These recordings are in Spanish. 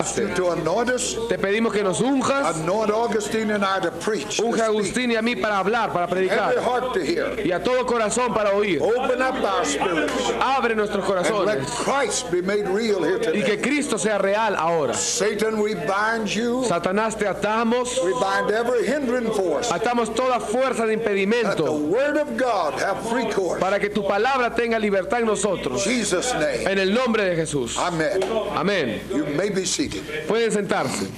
usarse. To anoint us, Te pedimos que nos unjas, anoint Augustine and I to preach, to unge a speak, Agustín y a mí para hablar, para every predicar, heart to hear. y a todo corazón para oír. Open up our spirits Abre nuestros and let corazones Christ be made real here y que today. Cristo sea real ahora. Satan, we bind you. Satanás, te atamos, We bind every hindering force. atamos toda fuerza de Let the impedimento word of God have free course. para que tu palabra tenga libertad en nosotros. In Jesus' name. En el nombre de Jesús. Amen. Amén. You may be seated. Pueden sentarse.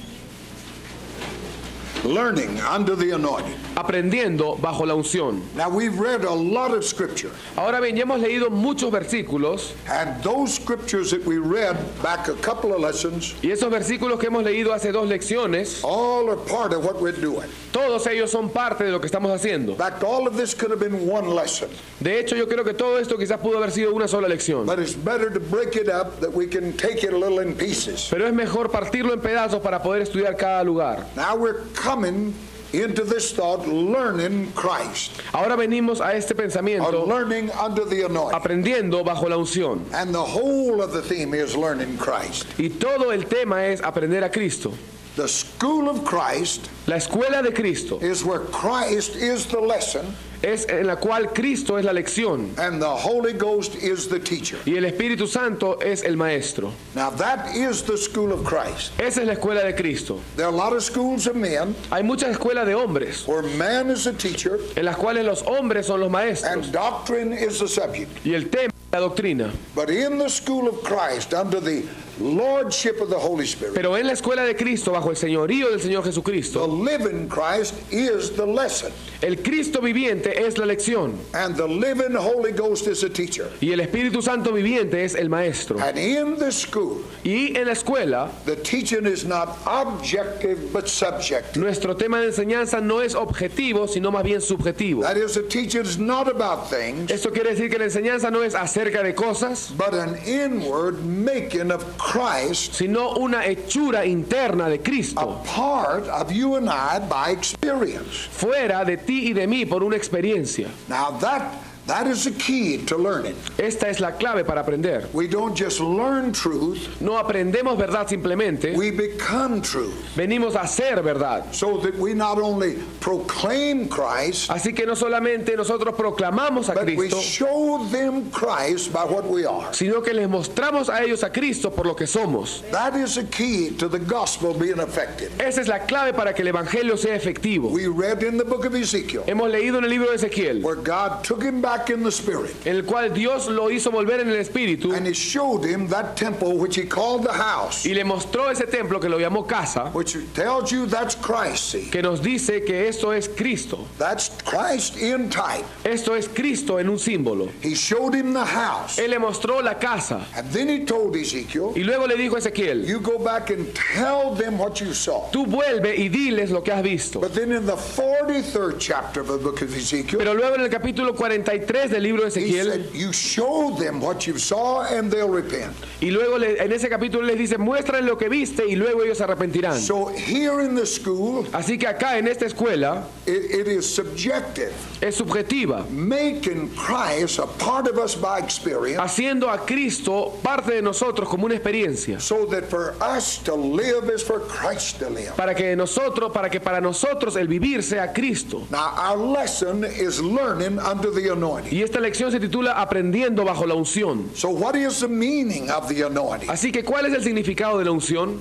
Learning under the anointing. Aprendiendo bajo la unción. Now we've read a lot of scripture, Ahora bien, ya hemos leído muchos versículos and those scriptures that we read back a couple of lessons, y esos versículos que hemos leído hace 2 lecciones, all are part of what we're doing. todos ellos son parte de lo que estamos haciendo. In fact, all of this could have been one lesson, De hecho, yo creo que todo esto quizás pudo haber sido una sola lección. but it's better to break it up that we can take it a little in pieces. Pero es mejor partirlo en pedazos para poder estudiar cada lugar. Now we're coming into this thought, learning Christ, Ahora venimos a este or pensamiento, learning under the anointing. aprendiendo bajo la unción. And the whole of the theme is learning Christ. Y todo el tema es aprender a Cristo. The school of Christ La escuela de Cristo is where Christ is the lesson es en la cual Cristo es la lección and the Holy Ghost is the teacher. y el Espíritu Santo es el maestro. Now that is the school of Christ. Esa es la escuela de Cristo. There are a lot of schools of men Hay muchas escuelas de hombres where man is a teacher en las cuales los hombres son los maestros and doctrine is the subject. y el tema es la doctrina. But in the school of Christ, under the lordship of the Holy Spirit, Pero en la escuela de Cristo, bajo el señorío del Señor the Jesucristo, living Christ is the lesson, el Cristo viviente es la lección and the living Holy Ghost is a teacher. y el Espíritu Santo viviente es el maestro. And in the school, Y en la escuela, the teaching is not objective but subjective. nuestro tema de enseñanza no es objetivo, sino más bien subjetivo. That is, the teaching is not about things, Esto quiere decir que la enseñanza no es acerca de cosas, but an inward making of Christ sino una hechura interna de a Cristo, part of you and I by experience. fuera de ti y de mí por una experiencia. Now that is the key to learning. Esta es la clave para aprender. We don't just learn truth, No aprendemos verdad simplemente, we become truth. venimos a ser verdad. So that we not only proclaim Christ, Así que no solamente nosotros proclamamos a but we Cristo, show them Christ by what we are. sino que les mostramos a ellos a Cristo por lo que somos. That is the key to the gospel being effective. Esa es la clave para que el Evangelio sea efectivo. We read in the book of Ezekiel Hemos leído en el libro de Ezequiel, where God took him back in the spirit en el cual Dios lo hizo volver en el Espíritu and he showed him that temple which he called the house, y le mostró ese templo que lo llamó casa, which tells you that's Christ. See, que nos dice que esto es Cristo. that's Christ in type. Esto es Cristo en un símbolo. He showed him the house, Él le mostró la casa and then he told Ezekiel, y luego le dijo a Ezequiel, you go back and tell them what you saw. tú vuelve y diles lo que has visto. But then in the 43rd chapter of the book of Ezekiel, Pero luego en el capítulo 43 del libro de he Ezequiel, said, you show them what you saw and they'll repent. y luego en ese capítulo les dice, muéstrales lo que viste y luego ellos se arrepentirán. So here in the school, Así que acá en esta escuela it is subjective, es subjetiva, making Christ a part of us by experience, haciendo a Cristo parte de nosotros como una experiencia, so that for us to live is for Christ to live. para que para nosotros el vivir sea Cristo. Now our lesson is learning under the anointing. Y esta lección se titula Aprendiendo bajo la unción. So what is the meaning of the anointing? Así que, ¿cuál es el significado de la unción?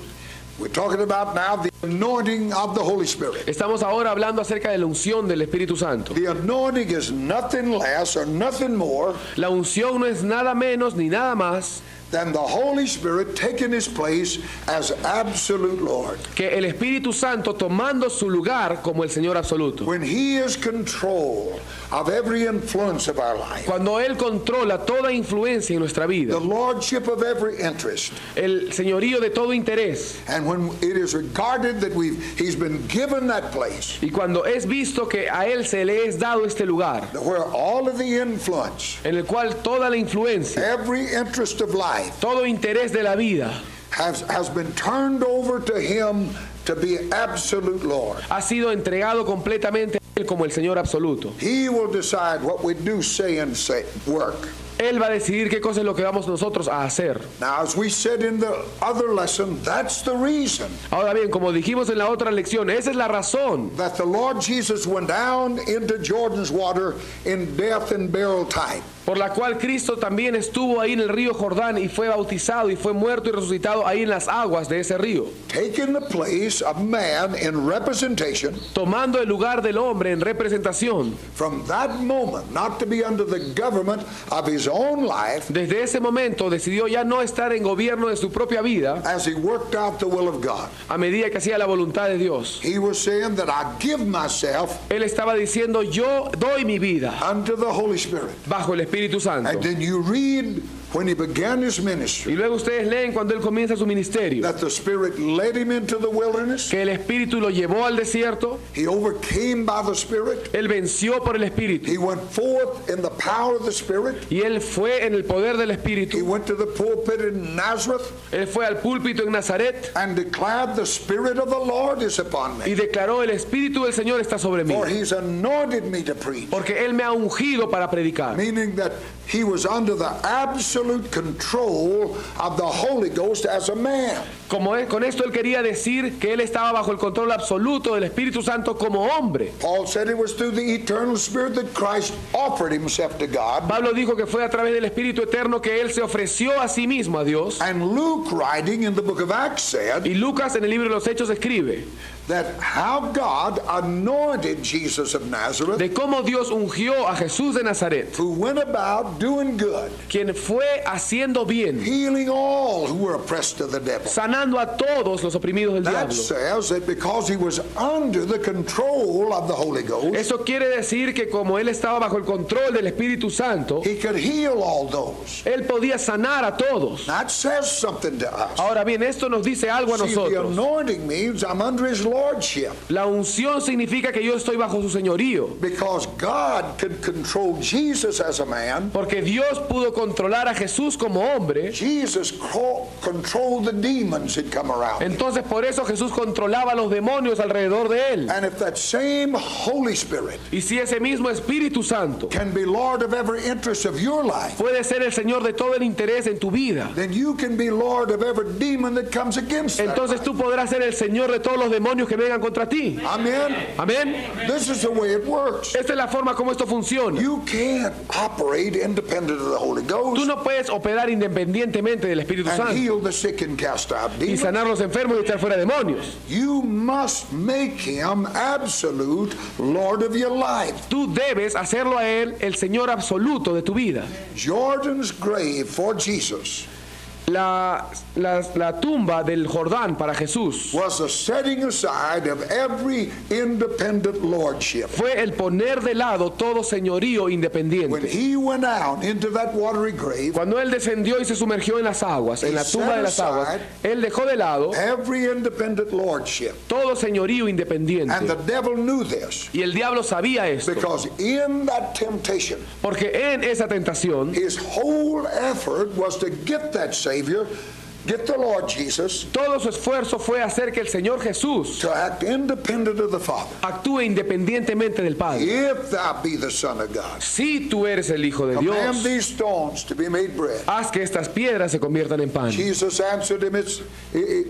We're talking about now the anointing of the Holy Spirit. Estamos ahora hablando acerca de la unción del Espíritu Santo. The anointing is nothing less or nothing more La unción no es nada menos ni nada más than the Holy Spirit taking his place as absolute Lord. que el Espíritu Santo tomando su lugar como el Señor absoluto. When he is control of every influence of our life, Cuando Él controla toda influencia en nuestra vida, the lordship of every interest, el señorío de todo interés, and when it is regarded that he's been given that place, y cuando es visto que a Él se le es dado este lugar, where all of the influence, en el cual toda la influencia, every interest of life todo interés de la vida has been turned over to him to be absolute Lord. ha sido entregado completamente a Él como el Señor absoluto. He will decide what we do, say, and work. Él va a decidir qué cosa es lo que vamos nosotros a hacer. Now, as we said in the other lesson, that's the reason Ahora bien, como dijimos en la otra lección, esa es la razón that the Lord Jesus went down into Jordan's water in death and burial time. por la cual Cristo también estuvo ahí en el río Jordán y fue bautizado y fue muerto y resucitado ahí en las aguas de ese río, Taking the place of man in representation. tomando el lugar del hombre en representación. From that moment, not to be under the government of his own life Desde ese momento decidió ya no estar en gobierno de su propia vida as he worked out the will of God. a medida que hacía la voluntad de Dios. He was saying that I give myself Él estaba diciendo, yo doy mi vida unto the Holy Spirit. bajo el Espíritu Santo. And then you read when he began his Y ministry luego ustedes leen cuando él comienza su ministerio, that the Spirit led him into the wilderness. que el Espíritu lo llevó al desierto, He overcame by the Spirit. él venció por el Espíritu, He went forth in the power of the Spirit. y él fue en el poder del He Espíritu, went to the pulpit in Nazareth él fue al púlpito en Nazaret and declared, the Spirit of the Lord is upon y me, declaró, el Espíritu del Señor está sobre mí, for he's anointed me to preach. porque él me ha ungido para predicar. Meaning that he was under the absolute control of the Holy Ghost as a man. Con esto él quería decir que él estaba bajo el control absoluto del Espíritu Santo como hombre. Paul said it was through the eternal Spirit that Christ offered himself to God. Pablo dijo que fue a través del Espíritu Eterno que él se ofreció a sí mismo a Dios. And Luke, writing in the book of Acts, said Y Lucas en el libro de los Hechos escribe that how God anointed Jesus of Nazareth, de cómo Dios ungió a Jesús de Nazaret, who went about doing good, quien fue haciendo bien, healing all who were oppressed of the devil. sanando a todos los oprimidos del That diablo. says that because he was under the control of the Holy Ghost, Eso quiere decir que como él estaba bajo el control del Espíritu Santo, he could heal all those. él podía sanar a todos. That says something to us. Ahora bien, esto nos dice algo a See, the nosotros. anointing means I'm under his lordship, La unción significa que yo estoy bajo su señorío, because God could control Jesus as a man. porque Dios pudo controlar a Jesús como hombre. Jesus controlled the demons that come around. Entonces por eso Jesús controlaba a los demonios alrededor de él. And if that same Holy Spirit Y si ese mismo Espíritu Santo can be Lord of every interest of your life, puede ser el Señor de todo el interés en tu vida, then you can be Lord of every demon that comes against that. entonces tú podrás ser el Señor de todos los demonios que vengan contra ti. Amen. Amén. This is the way it works. Esta es la forma como esto funciona. You can't operate independent of the Holy Tú Ghost no puedes operar independientemente del Espíritu and Santo heal the sick and cast out y demons. sanar a los enfermos y echar fuera demonios. You must make him absolute Lord of your life. Tú debes hacerlo a él el Señor absoluto de tu vida. Jordan's grave for Jesus La tumba del Jordán para Jesús was the setting aside of every independent lordship. fue el poner de lado todo señorío When independiente. he went out into that watery grave, Cuando él descendió y se sumergió en las aguas, en la tumba de las aguas, él dejó de lado every independent lordship. todo señorío And the independiente. devil knew this, Y el diablo sabía esto, because in that temptation, porque en esa tentación his whole effort was to get that Savior, get the Lord Jesus, todo su esfuerzo fue hacer que el Señor Jesús to act independent of the Father. actúe independientemente del Padre. If thou be the Son of God, Si tú eres el Hijo de command Dios, these stones to be made bread. haz que estas piedras se conviertan en pan. Jesus answered him,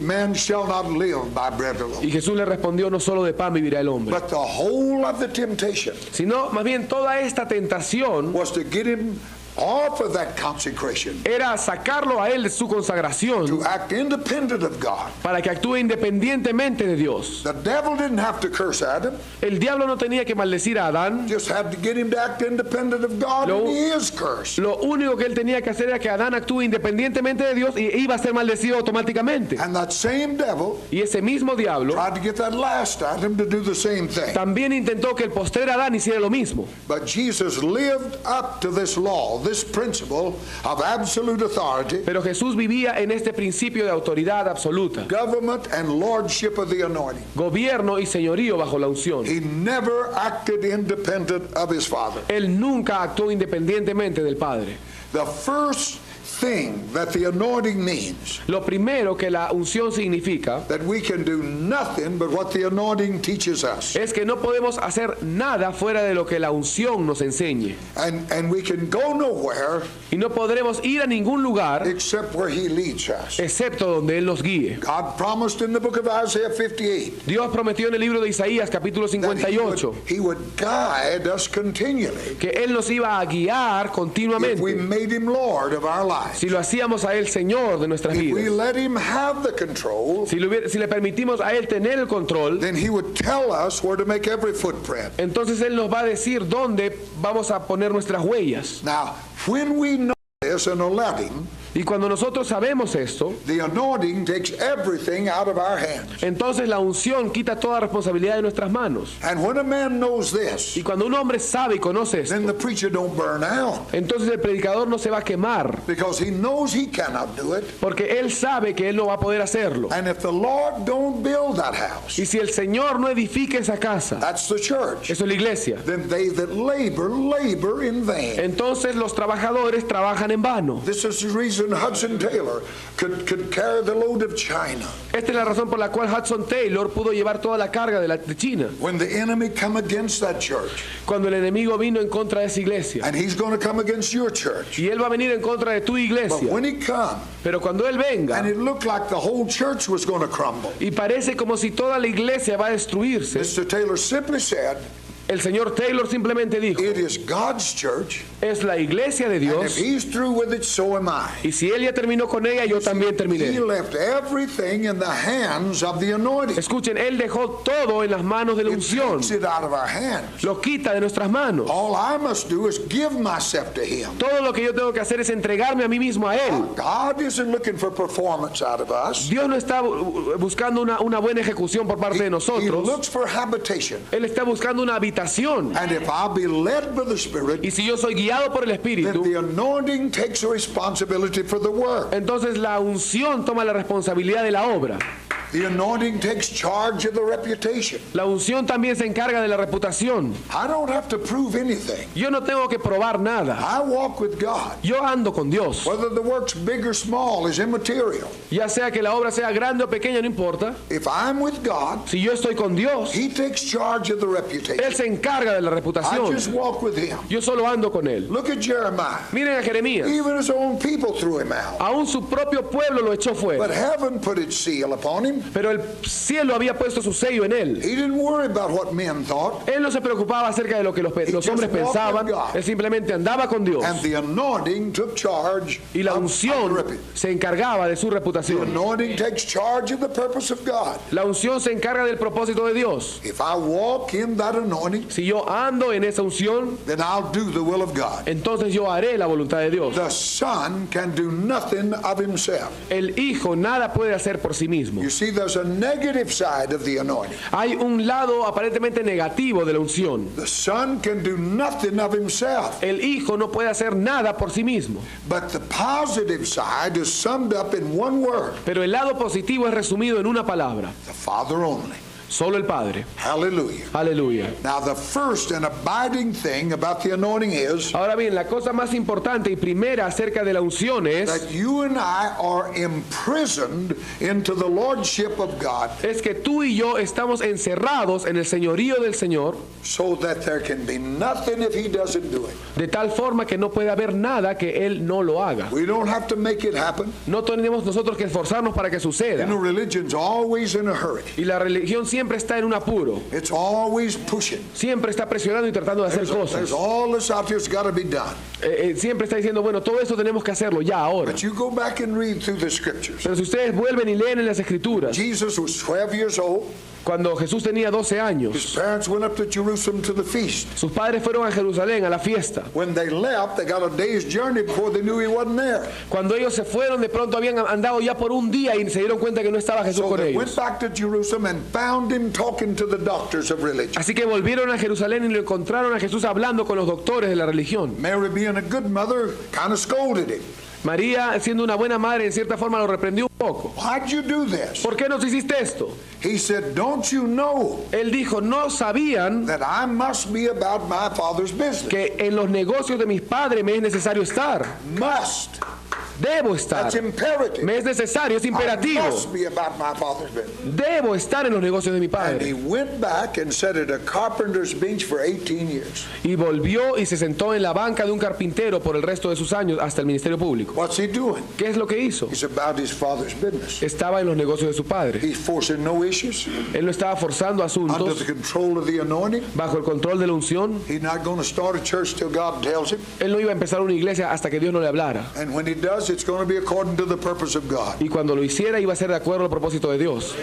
man shall not live by bread alone. Y Jesús le respondió, no solo de pan vivirá el hombre, But the whole of the temptation sino más bien toda esta tentación was to get him off of that consecration, era sacarlo a él de su consagración to act independent of God. para que actúe independientemente de Dios. The devil didn't have to curse Adam, El diablo no tenía que maldecir a Adán. just had to get him to act independent of God, Lo- and he is cursed. Lo único que él tenía que hacer era que Adán actúe independientemente de Dios y iba a ser maldecido automáticamente. And that same devil Y ese mismo diablo tried to get that last Adam to do the same thing. también intentó que el postrer Adán hiciera lo mismo. But Jesus lived up to this law, this principle of absolute authority, Pero Jesús vivía en este principio de autoridad absoluta, government and lordship of the anointing. gobierno y señorío bajo la unción. He never acted independent of his Father. Él nunca actuó independientemente del Padre. The first thing that the anointing means, Lo primero que la unción significa that we can do nothing but what the anointing teaches us. es que no podemos hacer nada fuera de lo que la unción nos enseñe. And we can go nowhere Y no podremos ir a ningún lugar except where he leads us. excepto donde Él nos guíe. God promised in the book of Isaiah 58 Dios prometió en el libro de Isaías capítulo that 58 he would guide us continually que Él nos iba a guiar if we continuamente made him Lord of our lives. si lo hacíamos a Él Señor de nuestras If we vidas. let him have the control, Si le permitimos a Él tener el control, then he would tell us where to make every footprint. entonces Él nos va a decir dónde vamos a poner nuestras huellas. Now, when we know this and let him, Y cuando nosotros sabemos esto, the anointing takes everything out of our hands. entonces la unción quita toda responsabilidad de nuestras manos. And when a man knows this, Y cuando un hombre sabe y conoce esto, then the preacher don't burn out, entonces el predicador no se va a quemar, because he knows he cannot do it. porque él sabe que él no va a poder hacerlo. And if the Lord don't build that house, Y si el Señor no edifica esa casa, that's the church, eso es la iglesia, then they that labor in vain. entonces los trabajadores trabajan en vano. This is the reason Hudson Taylor could carry the load of China. Esta es la razón por la cual Hudson Taylor pudo llevar toda la carga de China, When the enemy come against that church, cuando el enemigo vino en contra de esa iglesia. and he's going to come against your church. Y él va a venir en contra de tu But iglesia. when he come, Pero cuando él venga, and it looked like the whole church was going to crumble, y parece como si toda la iglesia va a destruirse, Mr. Taylor simply said, el señor Taylor simplemente dijo, it is God's church, es la iglesia de and if Dios, he's through with it, so am I. y si él ya terminó con ella, yo también He terminé. left everything in the hands of the anointing. Escuchen, él dejó todo en las manos de la It unción, takes it out of our hands. lo quita de nuestras manos. All I must do is give myself to him. Todo lo que yo tengo que hacer es entregarme a mí mismo a él. God isn't looking for performance out of us. Dios no está buscando una buena ejecución por parte de He nosotros. looks for habitation. Él está buscando una habitación. And if I'll be led by the Spirit, Y si yo soy guiado por el then Espíritu, the anointing takes the responsibility for the work. entonces la unción toma la responsabilidad de la obra. The anointing takes charge of the reputation. La unción también se encarga de la reputación. I don't have to prove anything. Yo no tengo que probar nada. I walk with God. Yo ando con Dios. Whether the work's big or small is immaterial. Ya sea que la obra sea grande o pequeña, no importa. If I'm with God, Si yo estoy con Dios, He takes charge of the Él reputation. se encarga de la I reputación. just walk with Him. Yo solo ando con Él. Look at Jeremiah. Miren a Jeremías. Even his own people threw him out. Aún su propio pueblo lo echó But fuera. heaven put its seal upon him. Pero el cielo había puesto su sello en él. He didn't worry about what men thought. Él no se preocupaba acerca de lo que los just hombres walked pensaban. with God. Él simplemente andaba con Dios. And the anointing took charge Y la of the unción reputation. se encargaba de su The reputación. anointing takes charge of the purpose of God. La unción se encarga del propósito de Dios. If I walk in that anointing, Si yo ando en esa unción, then I'll do the will of God. entonces yo haré la voluntad de Dios. The Son can do nothing of himself. El Hijo nada puede hacer por sí mismo. You see, there's a negative side of the anointing. Hay un lado aparentemente negativo de la unción. The Son can do nothing of himself. El Hijo no puede hacer nada por sí mismo. But the positive side is summed up in one word: Pero el lado positivo es resumido en una palabra. the Father only. Solo el Padre. Hallelujah. Aleluya. Now, the first and abiding thing about the anointing is Ahora bien, la cosa más importante y primera acerca de la unción that you and I are imprisoned into the lordship of God, es que tú y yo estamos encerrados en el señorío del Señor, so that there can be nothing if He doesn't do it. de tal forma que no puede haber nada que Él no lo haga. We don't have to make it happen. No tenemos nosotros que esforzarnos para que suceda. You know, religion's always in a hurry. Y la religión siempre está en un apuro. It's always pushing. Siempre está presionando y tratando de hacer There's cosas. all this out here's got to be done. Siempre está diciendo, bueno, todo esto tenemos que hacerlo ya, ahora. But you go back and read through the scriptures. Pero si ustedes vuelven y leen en las Escrituras, Jesus was 12 years old. cuando Jesús tenía 12 His años, parents went up to Jerusalem to the feast. sus padres fueron a Jerusalén a la fiesta. When they left, they got a day's journey before they knew He wasn't there. Cuando ellos se fueron, de pronto habían andado ya por un día y se dieron cuenta que no estaba Jesús So con they went ellos. back to Jerusalem and found Him talking to the doctors of religion. Así que volvieron a Jerusalén y lo encontraron a Jesús hablando con los doctores de la religión. Mary, being a good mother, kind of scolded him. María, siendo una buena madre, en cierta forma lo reprendió un poco. Why'd you do this? ¿Por qué nos hiciste esto? He said, don't you know Él dijo, no sabían that I must be about my Father's business? que en los negocios de mis padres me es necesario estar. Must. Debo estar. That's imperative. Me es necesario, es I imperativo. must be about my Father's business. Debo estar en los negocios de mi And he padre. went back and sat at a carpenter's bench for 18 years. Y volvió y se sentó en la banca de un carpintero por el resto de sus años hasta el ministerio público. What's he doing? ¿Qué es lo que hizo? He's about his Father's business. Estaba en los negocios de su padre. He's forcing no issues, Él no estaba forzando under asuntos the control of the anointing. bajo el control de la unción. He's not going to start a church till God tells him. Él no iba a empezar una iglesia hasta que Dios no le hablara. And when he does, it's going to be according to the purpose of God. Y cuando lo hiciera iba a ser de acuerdo al propósito de Dios.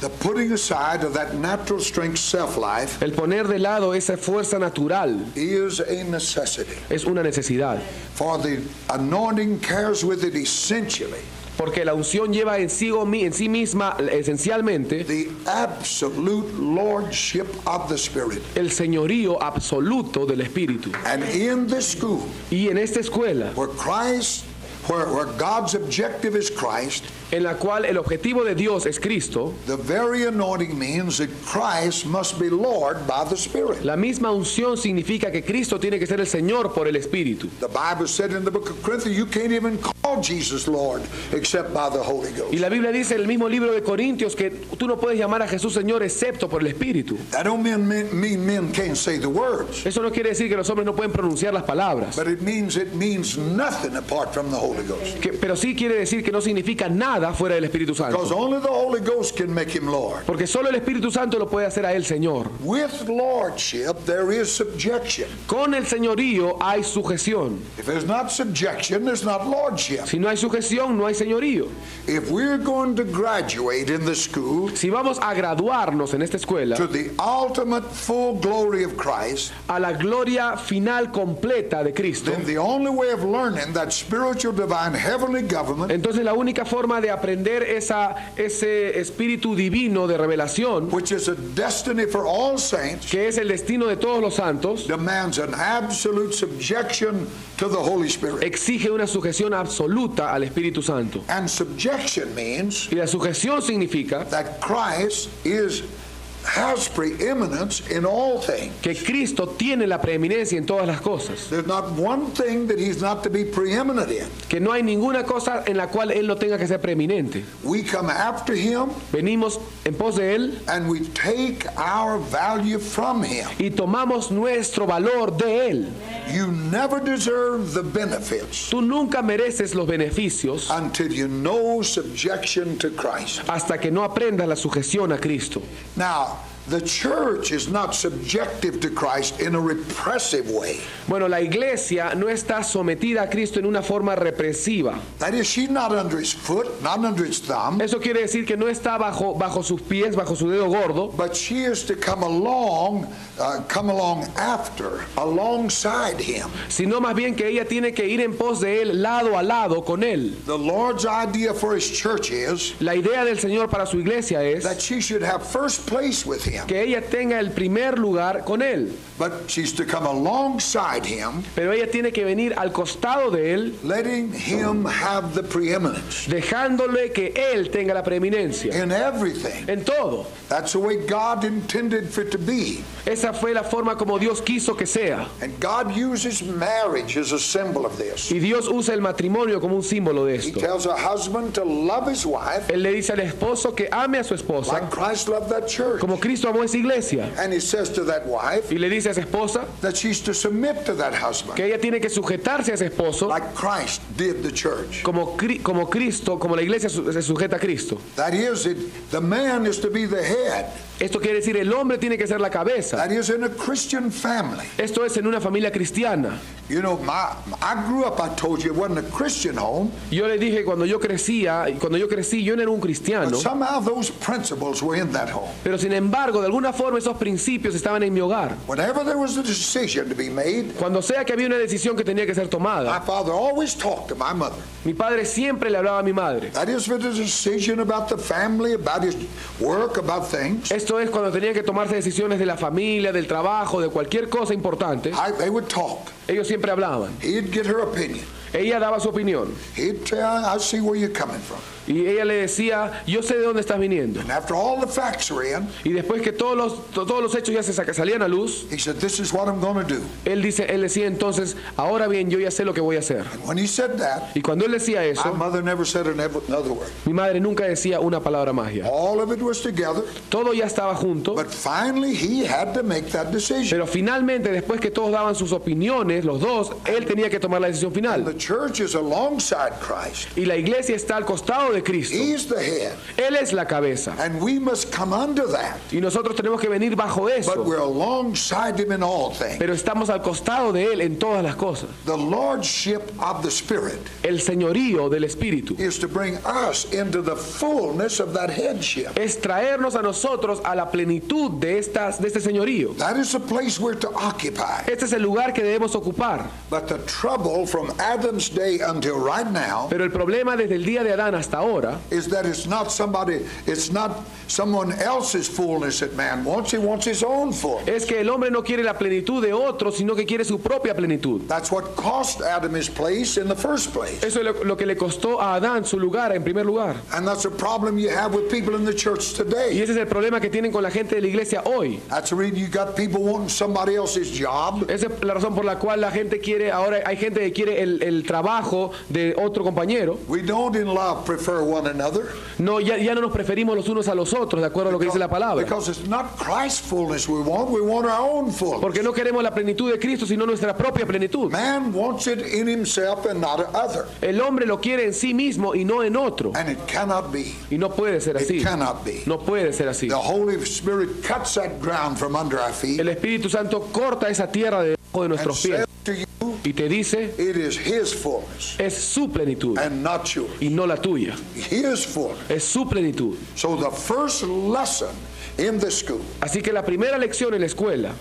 The putting aside of that natural strength self-life El poner de lado esa fuerza natural is a necessity. es una necesidad. For the anointing carries with it essentially Porque la unción lleva en sí misma, esencialmente, the absolute lordship of the Spirit. el señorío absoluto del Espíritu. And in this school, Y en esta escuela, where God's objective is Christ, en la cual el objetivo de Dios es Cristo, the very anointing means that Christ must be Lord by the Spirit. la misma unción significa que Cristo tiene que ser el Señor por el Espíritu. The Bible said in the book of Corinthians, you can't even call Jesus Lord except by the Holy Y Ghost. la Biblia dice en el mismo libro de Corintios que tú no puedes llamar a Jesús Señor excepto por el Espíritu. That don't mean men can't say the words, Eso no quiere decir que los hombres no pueden pronunciar las palabras, but it means nothing apart from the Holy Ghost. pero sí quiere decir que no significa nada fuera del Espíritu Because Santo. only the Holy Ghost can make him Lord. Porque solo el Espíritu Santo lo puede hacer a él Señor. With lordship, there is subjection. Con el señorío hay sujeción. If there's not subjection, there's not lordship. Si no hay sujeción, no hay señorío. If we're going to graduate in the school Si vamos a graduarnos en esta escuela to the ultimate full glory of Christ, a la gloria final completa de Cristo, then the only way of learning that spiritual, divine, heavenly government, entonces la única forma de aprender ese espíritu divino de revelación, which is a destiny for all saints, que es el destino de todos los santos, demands an absolute subjection to the Holy Spirit. exige una sujeción absoluta al Espíritu Santo. And subjection means Y la sujeción significa that Christ has preeminence in all things. que Cristo tiene la preeminencia en todas las cosas, There's not one thing that he's not to be preeminent in. que no hay ninguna cosa en la cual Él no tenga que ser preeminente. We come after him Venimos en pos de Él and we take our value from him. y tomamos nuestro valor de Él. You never deserve the benefits Tú nunca mereces los beneficios until you know subjection to Christ. hasta que no aprendas la sujeción a Cristo. Now, the church is not subjective to Christ in a repressive way. Bueno, la iglesia no está sometida a Cristo en una forma represiva. That is, she's not under his foot, not under his thumb, Eso quiere decir que no está bajo sus pies, bajo su dedo gordo, but she is to come along after, alongside him. sino más bien que ella tiene que ir en pos de Él, lado a lado con Él. The Lord's idea for his church is La idea del Señor para su iglesia es that she should have first place with him, que ella tenga el primer lugar con Él, but she's to come alongside him, pero ella tiene que venir al costado de Él, letting him have the preeminence dejándole que Él tenga la preeminencia in everything. en todo. That's the way God intended for it to be. Esa fue la forma como Dios quiso que sea. And God uses marriage as a symbol of this. Y Dios usa el matrimonio como un símbolo de He esto. tells a husband to love his wife Él le dice al esposo que ame a su esposa like Christ loved that church. como Cristo amó a esa iglesia. And he says to that wife Y le dice a esa esposa that she's to submit to that husband que ella tiene que sujetarse a ese esposo like Christ did the church. como Cristo, como la iglesia se sujeta a Cristo. That is, the man is to be the head. Esto quiere decir el hombre tiene que ser la cabeza. That is in a Christian family. Esto es en una familia cristiana. You know, I grew up, I told you, it wasn't a Christian home, Yo le dije cuando yo crecí, yo no era un cristiano, but somehow those principles were in that home. pero sin embargo, de alguna forma esos principios estaban en mi hogar. Whenever there was a decision to be made, Cuando sea que había una decisión que tenía que ser my tomada, father always talked to my mother. mi padre siempre le hablaba a mi madre. That is for the decision about the family, about his work, about things. Esto es cuando tenían que tomarse decisiones de la familia, del trabajo, de cualquier cosa importante. They would talk. Ellos siempre hablaban. He'd get her opinion. Ella daba su opinión. He'd tell, I see where you're coming from. Y ella le decía, yo sé de dónde estás viniendo. And after all the facts are in, Y después que todos los hechos ya salían a luz, he said, this is what I'm going to do. él decía entonces, ahora bien, yo ya sé lo que voy a hacer. And when he said that, Y cuando él decía my eso, mother never said another word. mi madre nunca decía una palabra más ya. All of it was together, Todo ya estaba junto, but finally he had to make that decision. pero finalmente, después que todos daban sus opiniones, los dos, él tenía que tomar la decisión final. The church is alongside Christ. Y la iglesia está al costado de Cristo. He's the head, Él es la cabeza. and we must come under that. Y nosotros tenemos que venir bajo But eso. we're alongside him in all things. Pero estamos al costado de Él en todas las cosas. The lordship of the Spirit El señorío del Espíritu is to bring us into the fullness of that headship. es traernos a nosotros a la plenitud de este señorío. That is the place we're to occupy. Este es el lugar que debemos ocupar. But the trouble from Adam's day until right now Pero el problema desde el día de Adán hasta ahora is that it's not someone else's fullness that man wants. He wants his own fullness. es que el hombre no quiere la plenitud de otro, sino que quiere su propia plenitud. That's what cost Adam his place in the first place. Eso es lo que le costó a Adán su lugar en primer lugar. And that's a problem you have with people in the church Y today. ese es el problema que tienen con la gente de la iglesia hoy. That's the reason you got people wanting somebody else's job. Esa es la razón por la cual la gente quiere, ahora hay gente que quiere el trabajo de otro compañero. We don't in love prefer one another. No, ya no nos preferimos los unos a los otros, de acuerdo a lo que dice la palabra. Because it's not Christ's fullness we want our own fullness. Porque no queremos la plenitud de Cristo, sino nuestra propia plenitud. Man wants it in himself and not other. El hombre lo quiere en sí mismo y no en otro. And it cannot be. Y no puede ser así. It cannot be. No puede ser así. The Holy Spirit cuts that ground from under our feet El Espíritu Santo corta esa tierra debajo de and nuestros pies says to you, y te dice, it is his fullness es su plenitud and not yours. y no la tuya. His fullness. Es su plenitud. So the first lesson in the school, Así que la primera lección en la escuela,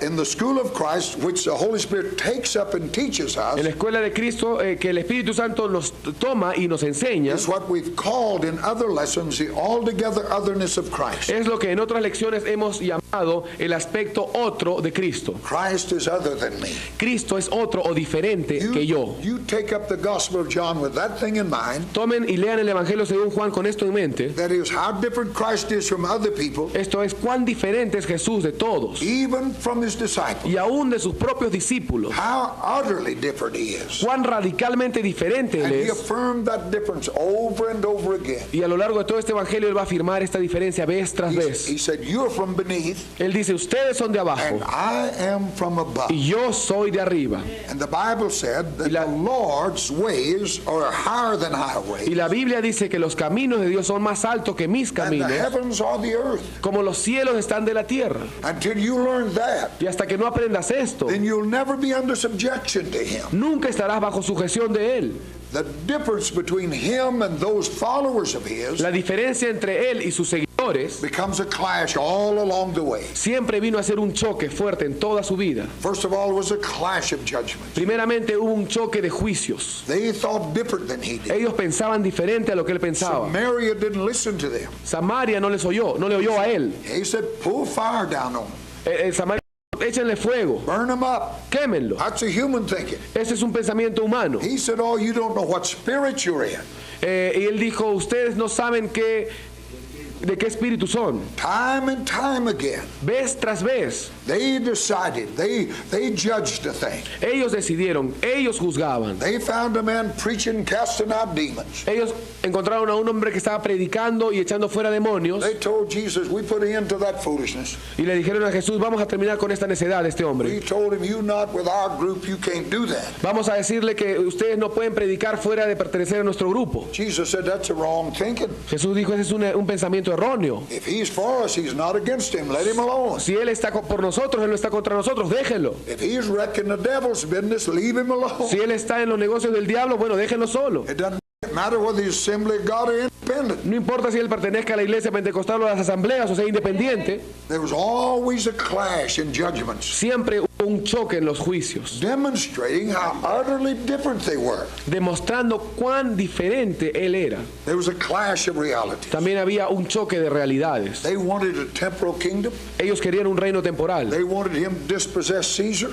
in the school of Christ, which the Holy Spirit takes up and teaches en la us, escuela de Cristo, que el Espíritu Santo nos toma y nos enseña, is what we've called in other lessons the altogether otherness of Christ. es lo que en otras lecciones hemos llamado el aspecto otro de Cristo. Christ is other than me. Cristo es otro o diferente que yo. You take up the Gospel of John with that thing in mind. Tomen y lean el Evangelio según Juan con esto en mente. That is how different Christ is from other people, Esto es cuán diferente es Jesús de todos even from his disciples. y aún de sus propios discípulos. How utterly different he is. Cuán radicalmente diferente And Él he es. affirmed that difference over and over again. Y a lo largo de todo este Evangelio Él va a afirmar esta diferencia vez tras He vez. said, you're from beneath Él dice, ustedes son de abajo and I am from above. y yo soy de arriba. And the Bible said that la- the Lord's ways are higher than our Y ways. la Biblia dice que los caminos de Dios son más altos que mis And the caminos, heavens are the earth. como los cielos están de la tierra. Until you learn that, Y hasta que no aprendas esto, then you'll never be under subjection to him. nunca estarás bajo sujeción de Él. The difference between him and those followers of his La diferencia entre Él y sus seguidores becomes a clash all along the way. siempre vino a ser un choque fuerte en toda su vida. First of all, it was a clash of judgments. Primeramente hubo un choque de juicios. They thought different than he did. Ellos pensaban diferente a lo que Él pensaba. Samaria didn't listen to them. Samaria no le oyó a Él. He said, pull fire down on them. Samaria, échenle fuego, Burn them up. quémenlo. That's a human thinking. Ese es un pensamiento humano. He said, oh, you don't know what spirit you're in. Y Él dijo, ustedes no saben de qué espíritu son. Time and time again, Vez tras vez, they decided, they judged a thing. ellos decidieron, ellos juzgaban. They found a man preaching, casting out demons. Ellos encontraron a un hombre que estaba predicando y echando fuera demonios They told Jesus, we put an end to that foolishness. y le dijeron a Jesús, vamos a terminar con esta necedad de este hombre. We told him, you not with our group, you can't do that. Vamos a decirle que ustedes no pueden predicar fuera de pertenecer a nuestro grupo. Jesus said, that's a wrong thinking. Jesús dijo, ese es un pensamiento erróneo. If he's for us, he's not against him. Let him alone. Si Él está por nosotros, Él no está contra nosotros, déjenlo. If he's wrecking the devil's business, leave him alone. Si Él está en los negocios del diablo, bueno, déjenlo solo. It doesn't matter whether he's Assembly of God or independent. No importa si Él pertenezca a la iglesia pentecostal o a las asambleas o sea independiente, There was always a clash in judgments, siempre hubo un choque en los juicios, demonstrating how utterly different they were. demostrando cuán diferente Él era. There was a clash of realities. También había un choque de realidades. They wanted a temporal kingdom. Ellos querían un reino temporal. They wanted him to dispossess Caesar.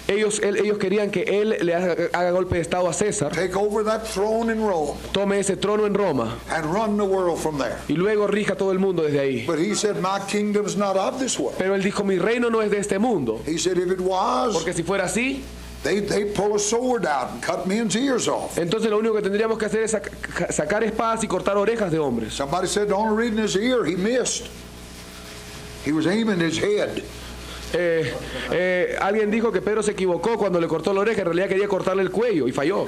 Ellos querían que él le haga golpe de estado a César, take over that throne in Rome, tome ese trono en Roma and run the world from there. y luego rija todo el mundo desde ahí. But he said, my kingdom's not of this world. Pero él dijo, mi reino no es de este mundo, He said, if it was, porque si fuera así, they'd pull a sword out and cut men's ears off. entonces lo único que tendríamos que hacer es sacar espadas y cortar orejas de hombres. Somebody said the only reason his ear, he missed. He was aiming his head. Alguien dijo que Pedro se equivocó cuando le cortó la oreja, en realidad quería cortarle el cuello y falló.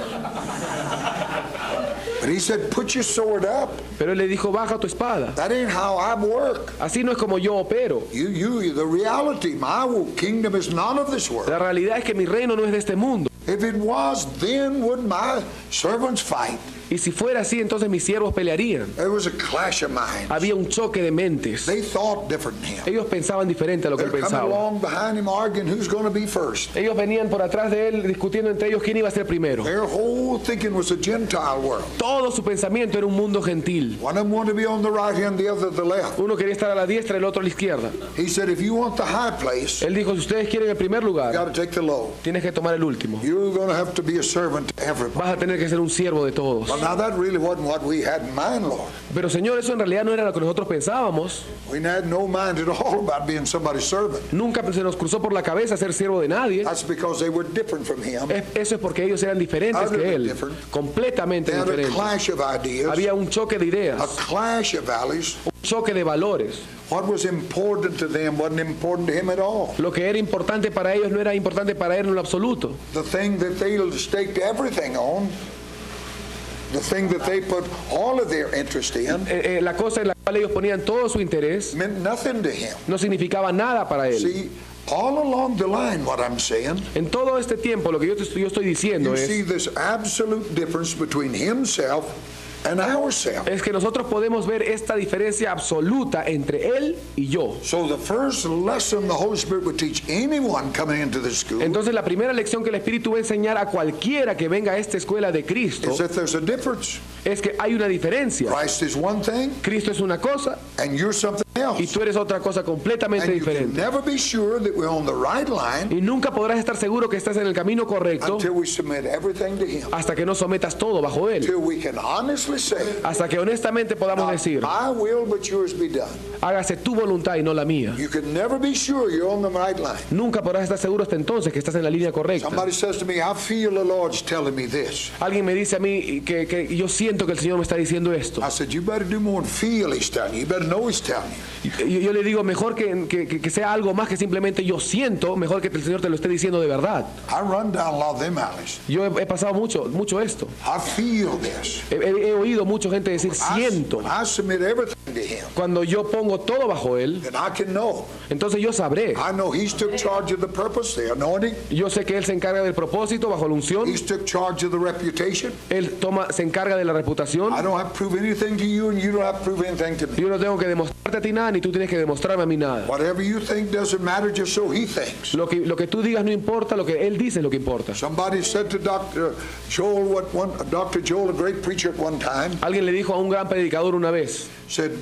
But he said, put your sword up. Pero él le dijo, baja tu espada. That ain't how I work. Así no es como yo opero. The reality, my kingdom is not of this world. La realidad es que mi reino no es de este mundo. If it was, then would my servants fight? Y si fuera así, entonces mis siervos pelearían. There was a clash of minds. Había un choque de mentes. They thought different than him. Ellos pensaban diferente a lo que él They're coming pensaba. along behind him arguing who's going to be first. Ellos venían por atrás de él discutiendo entre ellos quién iba a ser primero. Their whole thinking was a Gentile world. Todo su pensamiento era un mundo gentil. One of them wanted to be on the right hand, the other the left. Uno quería estar a la diestra, el otro a la izquierda. He said, if you want the high place, Él dijo, si ustedes quieren el primer you lugar, got to take the low. tienes que tomar el último. You're going to have to be a servant to everybody. Vas a tener que ser un siervo de todos. Well, now that really wasn't what we had in mind, Lord. Pero Señor, eso en realidad no era lo que nosotros pensábamos. We had no mind at all about being somebody's servant. Nunca se nos cruzó por la cabeza ser siervo de nadie. That's because they were different from him. Eso es porque ellos eran diferentes que él. Completamente They had a diferentes. clash of ideas, Había un choque de a ideas, clash of values. un choque de valores. What was important to them wasn't important to him at all. Lo que era importante para ellos no era importante para él en lo absoluto. The thing that they staked everything on, the thing that they put all of their interest in, La cosa en la cual ellos ponían todo su interés meant nothing to him. no significaba nada para él. See, all along the line, what I'm saying, En todo este tiempo, lo que yo estoy diciendo you see es this absolute difference between himself and ourselves. que nosotros podemos ver esta diferencia absoluta entre él y yo. So the first lesson the Holy Spirit would teach anyone coming into the school Entonces la primera lección que el Espíritu va a enseñar a cualquiera que venga a esta escuela de Cristo is that there's a difference. es que hay una diferencia. Christ is one thing, Cristo es una cosa and you're something y else. tú eres otra cosa completamente And you can diferente. never be sure that we're on the right line Y nunca podrás estar seguro que estás en el camino correcto until we submit everything to Him. hasta que no sometas todo bajo él. Until we can honestly say, Hasta que honestamente podamos not decir, my will, but yours be done. hágase tu voluntad y no la mía. You can never be sure you're on the right line. Nunca podrás estar seguro hasta entonces que estás en la línea correcta. Somebody says to me, I feel the Lord's telling me this. Alguien me dice a mí que yo siento que el Señor me está diciendo esto. I said, you better do more than feel He's telling you. You better know He's telling you. Y yo le digo, mejor que sea algo más que simplemente yo siento, mejor que el Señor te lo esté diciendo de verdad. I run down a lot of them alleys. Yo he pasado mucho esto. I feel this. He oído mucha gente decir, siento. When I submit everything to Him, Cuando yo pongo todo bajo Él, then I can know. entonces yo sabré. I know He's took charge of the purpose, the anointing. Yo sé que Él se encarga del propósito bajo la unción. He's took charge of the reputation. Él se encarga de la reputación. I don't have to prove anything to you, and you don't have to prove anything to me. Yo no tengo que demostrarte a ti nada, ni tú tienes que demostrarme a mí nada. Whatever you think doesn't matter, just so He thinks. Lo que tú digas no importa, lo que Él dice es lo que importa. Somebody said to Dr. Joel, a great preacher at one time, Alguien le dijo a un gran predicador una vez, said,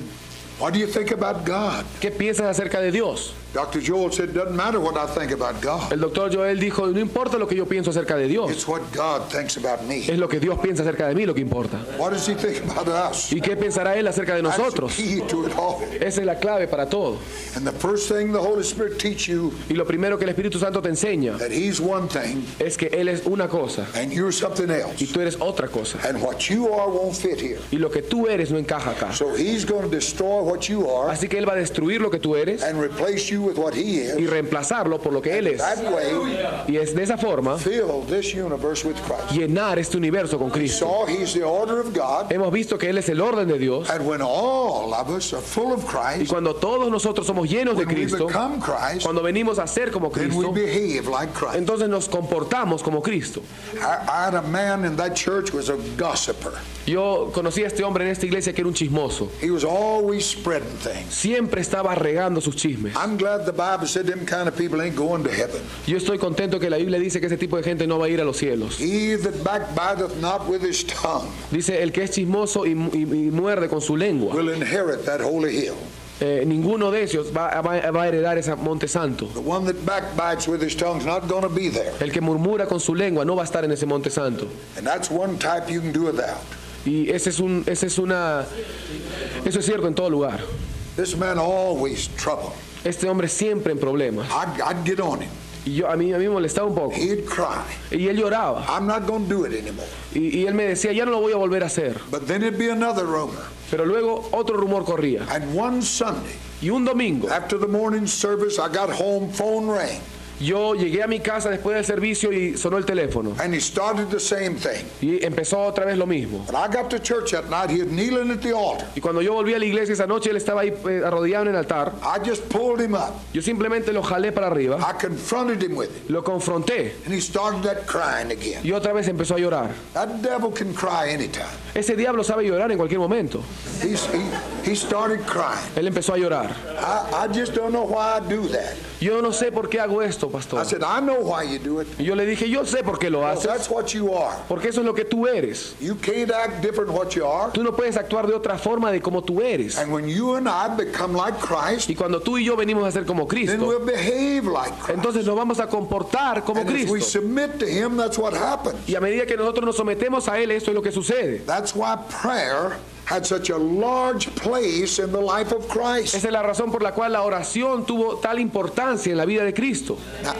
what do you think about God? ¿qué piensas acerca de Dios? Dr. Joel said, doesn't matter what I think about God. El doctor Joel dijo, no importa lo que yo pienso acerca de Dios, It's what God thinks about me. es lo que Dios piensa acerca de mí lo que importa. What does He think about us? ¿Y qué pensará Él acerca de That's the nosotros? key to it all. Esa es la clave para todo. And the first thing the Holy Spirit teach you, Y lo primero que el Espíritu Santo te enseña that He's one thing es que Él es una cosa and you're something y else. tú eres otra cosa. And what you are won't fit here. Y lo que tú eres no encaja acá. So He's going to destroy what you are Así que Él va a destruir lo que tú eres and replace you with what He y is. reemplazarlo por lo que Él es. That way, Y es de esa forma fill this universe with Christ. llenar este universo con Cristo. So He's the order of God. Hemos visto que Él es el orden de Dios And when all of us are full of y Christ, cuando todos nosotros somos llenos de when we Cristo, become Christ, cuando venimos a ser como then we Cristo, behave like Christ. entonces nos comportamos como Cristo. I had a man in that church was a gossiper. Yo conocí a este hombre en esta iglesia que era un chismoso. He was always spreading things. Siempre estaba regando sus chismes. I'm glad the Bible said them kind of people ain't going to heaven. Yo estoy contento que la Biblia dice que ese tipo de gente no va a ir a los cielos. He that backbiteth not with his tongue Dice, el que es chismoso y muerde con su lengua will inherit that holy hill. ninguno de ellos va a heredar ese monte santo. The one that backbites with his tongue is not going to be there. El que murmura con su lengua no va a estar en ese monte santo. And that's one type you can do without. Y eso es cierto en todo lugar. This man always trouble. Este hombre siempre en problemas. I'd get on him. Y a mí me molestaba un poco. He'd cry. Y él lloraba. I'm not going to do it anymore. Y él me decía, ya no lo voy a volver a hacer. But then it'd be another rumor. Pero luego otro rumor corría. And one Sunday, Y un domingo, after the morning service, I got home, phone rang. yo llegué a mi casa después del servicio y sonó el teléfono. And he started the same thing. Y empezó otra vez lo mismo. When I got to church that night, he was kneeling at the altar. Y cuando yo volví a la iglesia esa noche, él estaba ahí arrodillado en el altar. I just pulled him up. Yo simplemente lo jalé para arriba, I confronted him with it. lo confronté And he started that crying again. y otra vez empezó a llorar. That devil can cry anytime. Ese diablo sabe llorar en cualquier momento. He started crying. Él empezó a llorar. I just don't know why I do that. Yo no sé por qué hago esto, pastor. I said, I know why you do it. Y yo le dije, yo sé por qué lo Because haces. that's what you are. Porque eso es lo que tú eres. You can't act different what you are. Tú no puedes actuar de otra forma de como tú eres. And when you and I become like Christ, Y cuando tú y yo venimos a ser como then Cristo, we'll behave like Christ. entonces nos vamos a comportar como And if we Cristo. submit to Him, that's what happens. Y a medida que nosotros nos sometemos a Él, esto es lo que sucede. That's why prayer had such a large place in the life of Christ. Esa es la razón por la cual la oración tuvo tal importancia en la vida de Cristo. Now,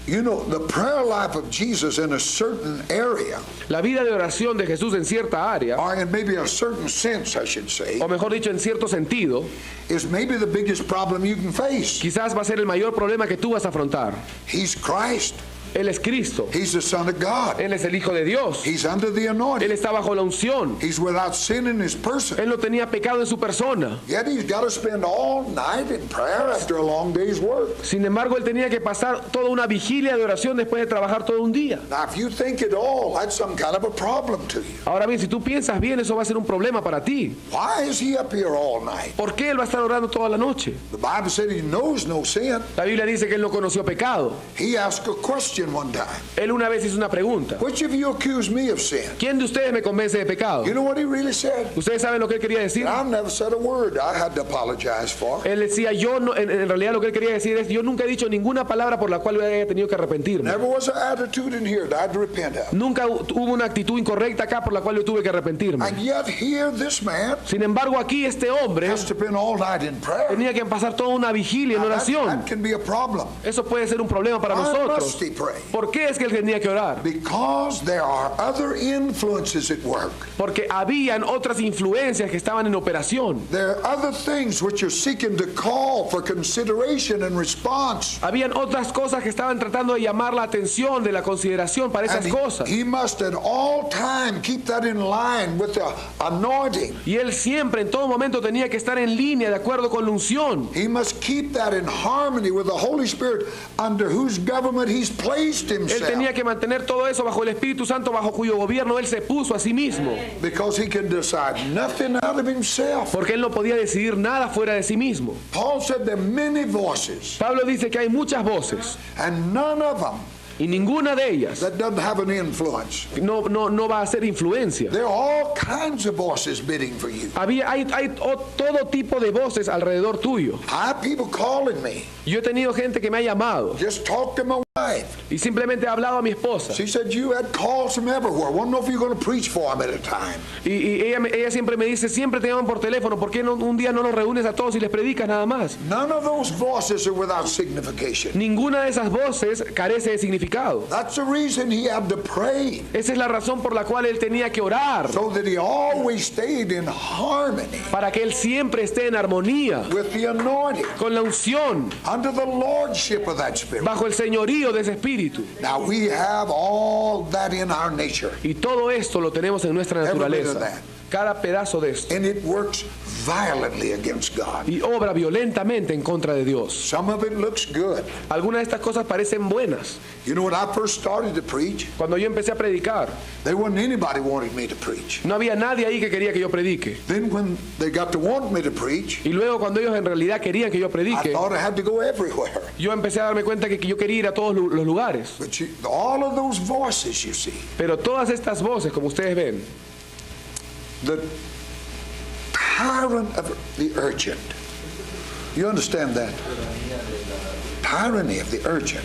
you know, the prayer life of Jesus in a certain area, La vida de oración de Jesús en cierta área, or in maybe a certain sense, I should say, o mejor dicho, en cierto sentido, is maybe the biggest problem you can face. quizás va a ser el mayor problema que tú vas a afrontar. He's Christ. Él es Cristo. He's the Son of God. Él es el Hijo de Dios. He's under the Él anointing. está bajo la unción. He's without sin in his person. Él no tenía pecado en su persona. Yet he's got to spend all night in prayer after a long day's work. Sin embargo, él tenía que pasar toda una vigilia de oración después de trabajar todo un día. Now, if you think at all, that's some kind of a problem to you. Ahora bien, si tú piensas bien, eso va a ser un problema para ti. Why is he up here all night? ¿Por qué él va a estar orando toda la noche? The Bible said he knows no sin. La Biblia dice que él no conoció pecado. He asked a question one time. Él una vez hizo una pregunta. Which of you accuse me of sin? ¿Quién de ustedes me convence de pecado? You know what he really said? ¿Ustedes saben lo que él quería decir? I never said a word I had to apologize for. Él decía, yo no, en realidad lo que él quería decir es, yo nunca he dicho ninguna palabra por la cual yo haya tenido que arrepentirme. Never was an attitude in here that I had to repent of. Nunca hubo una actitud incorrecta acá por la cual yo tuve que arrepentirme. And yet here this man Sin embargo, aquí este hombre has to spend all night in prayer. tenía que pasar toda una vigilia en Now, that oración. can be a problem. Eso puede ser un problema para Why must nosotros. he pray? ¿Por qué es que él tenía que orar? Because there are other influences at work. Porque habían otras influencias que estaban en operación. There are other things which are seeking to call for consideration and response. Habían otras cosas que estaban tratando de llamar la atención, de la consideración para esas And cosas. he must at all time keep that in line with the anointing. Y él siempre, en todo momento, tenía que estar en línea de acuerdo con la unción. He must keep that in harmony with the Holy Spirit under whose government he's placed Él himself. tenía que mantener todo eso bajo el Espíritu Santo, bajo cuyo gobierno él se puso a sí mismo. Because he can decide nothing out of himself. Porque él no podía decidir nada fuera de sí mismo. Paul said there are many voices, Pablo dice que hay muchas voces and none of them y ninguna de ellas that doesn't have an influence. no va a ser influencia. There are all kinds of voices bidding for you. Hay todo tipo de voces alrededor tuyo. I have people calling me. Yo he tenido gente que me ha llamado Just talk to my wife. y simplemente he hablado a mi esposa. She said you had calls from everywhere. Want to know if you're going to preach for them at a time. Y ella siempre me dice, siempre te llaman por teléfono, ¿por qué un día no los reúnes a todos y les predicas nada más? None of those voices are without signification. Ninguna de esas voces carece de significado. That's the reason he had to pray, Esa es la razón por la cual él tenía que orar, so that he always stayed in harmony para que él siempre esté en armonía with the anointing, con la unción, under the lordship of that Spirit. bajo el señorío de ese espíritu. Now we have all that in our nature, Y todo esto lo tenemos en nuestra Every bit of naturaleza. that. Cada pedazo de esto. and it works violently against God. Y obra violentamente en contra de Dios. Some of it looks good. Algunas de estas cosas parecen buenas. You know, when I first started to preach, Cuando yo empecé a predicar, there wasn't anybody wanting me to preach. no había nadie ahí que quería que yo predique. Then when they got to want me to preach, Y luego cuando ellos en realidad querían que yo I predique, thought I had to go everywhere. yo empecé a darme cuenta que yo quería ir a todos los lugares. But all of those voices you see, Pero todas estas voces, como ustedes ven, the tyrant of the urgent, You understand that? Tyranny of the urgent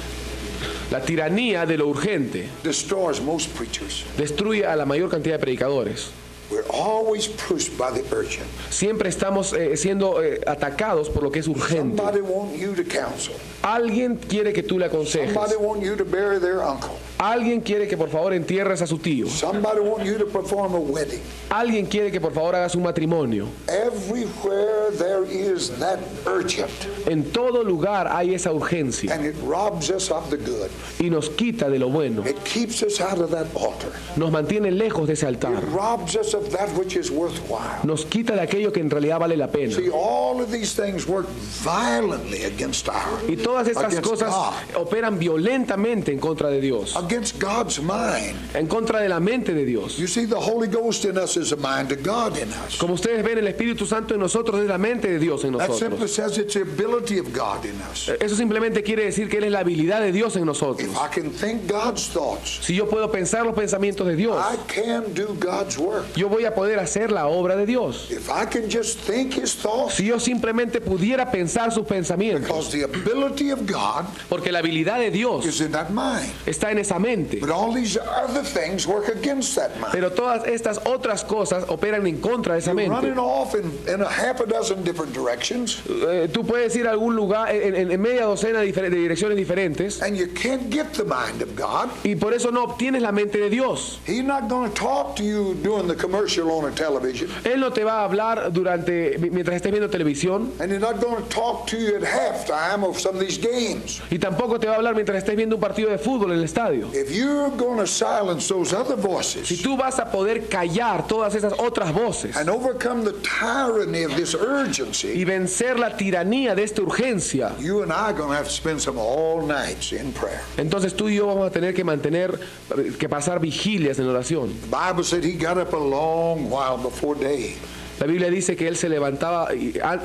La tiranía de lo urgente destroys most preachers. destruye a la mayor cantidad de predicadores. We're always pushed by the urgent. Siempre estamos siendo atacados por lo que es urgente. Somebody want you to counsel. Alguien quiere que tú le aconsejes. Somebody want you to bury their uncle. Alguien quiere que por favor entierres a su tío. Somebody want you to perform a wedding. Alguien quiere que por favor hagas un matrimonio. Everywhere there is that urgent, En todo lugar hay esa urgencia and it robs us of the good. y nos quita de lo bueno. It keeps us out of that altar. Nos mantiene lejos de ese altar. It robs us of that which is worthwhile. Nos quita de aquello que en realidad vale la pena. See, all of these things work violently against Y todas estas against cosas God, operan violentamente en contra de Dios, against God's mind. en contra de la mente de Dios. You see, the Holy Ghost in us is a mind of God in us. Como ustedes ven, el Espíritu Santo en nosotros es la mente de Dios en That simply nosotros. says it's the ability of God in us. Eso simplemente quiere decir que Él es la habilidad de Dios en nosotros. If I can think God's thoughts, Si yo puedo pensar los pensamientos de Dios, I can do God's work. yo voy a poder hacer la obra de Dios. If I can just think His thoughts, Si yo simplemente pudiera pensar sus pensamientos, because the ability of God porque la habilidad de Dios is in that mind. está en esa mente. But all these other things work against that mind. Pero todas estas otras cosas operan en contra de esa You're mente. running off in a half a dozen different directions, Tú puedes ir a algún lugar en media docena de direcciones diferentes and you can't get the mind of God. y por eso no obtienes la mente de Dios. He's not going to talk to you during the commercial on a television, Él no te va a hablar mientras estés viendo televisión and he's not going to talk to you at halftime of some of these games. y tampoco te va a hablar mientras estés viendo un partido de fútbol en el estadio. If you're going to silence those other Si voices tú vas a poder callar todas esas otras voces and overcome the tyranny of this y urgency, vencer la tiranía de esta urgencia, you and I are going to have to spend some all nights in prayer. entonces tú y yo vamos a tener que pasar vigilias en oración. The Bible said he got up a long while before day La Biblia dice que él se levantaba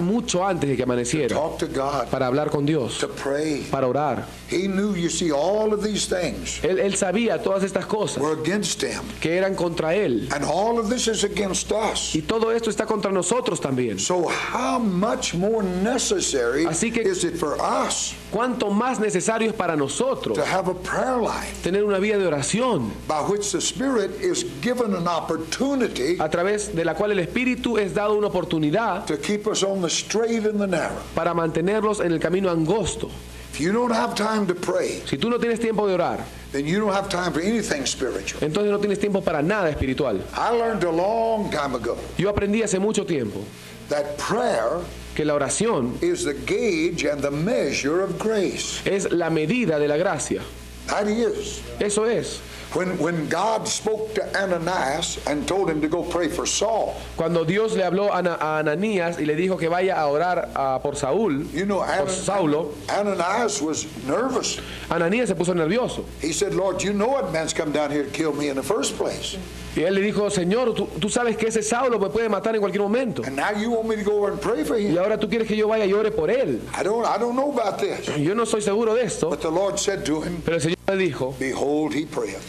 mucho antes de que to amaneciera talk to God, para hablar con Dios, to pray. para orar. He knew, you see, all of these things Él sabía todas estas cosas were against him. que eran contra él. And all of this is against us. Y todo esto está contra nosotros también. So how much more necessary Así que- is it for us ¿Cuánto más necesario es para nosotros to have a prayer life tener una vida de oración by which the Spirit is given an opportunity a través de la cual el Espíritu es dado una oportunidad to keep us on the straight and the narrow? para mantenerlos en el camino angosto? If you don't have time to pray, Si tú no tienes tiempo de orar, then you don't have time for anything spiritual. entonces no tienes tiempo para nada espiritual. I learned a long time ago Yo aprendí hace mucho tiempo that prayer que la oración is the gauge and the measure of grace. es la medida de la gracia. That is. Eso es. When God spoke to Ananias and told him to go pray for Saul, Cuando Dios le habló a Ananías y le dijo que vaya a orar por Saúl, you know, por Saulo, Ananias was nervous. Ananías se puso nervioso. He said, Lord, you know what man's come down here to kill me in the first place. Y él le dijo, Señor, tú sabes que ese Saulo me puede matar en cualquier momento. And now you want me to go over and pray for Y him. ahora tú quieres que yo vaya y ore por él. I don't know about this. Yo no estoy seguro de esto, But the Lord said to him, pero el Señor le dijo, behold, he prayeth.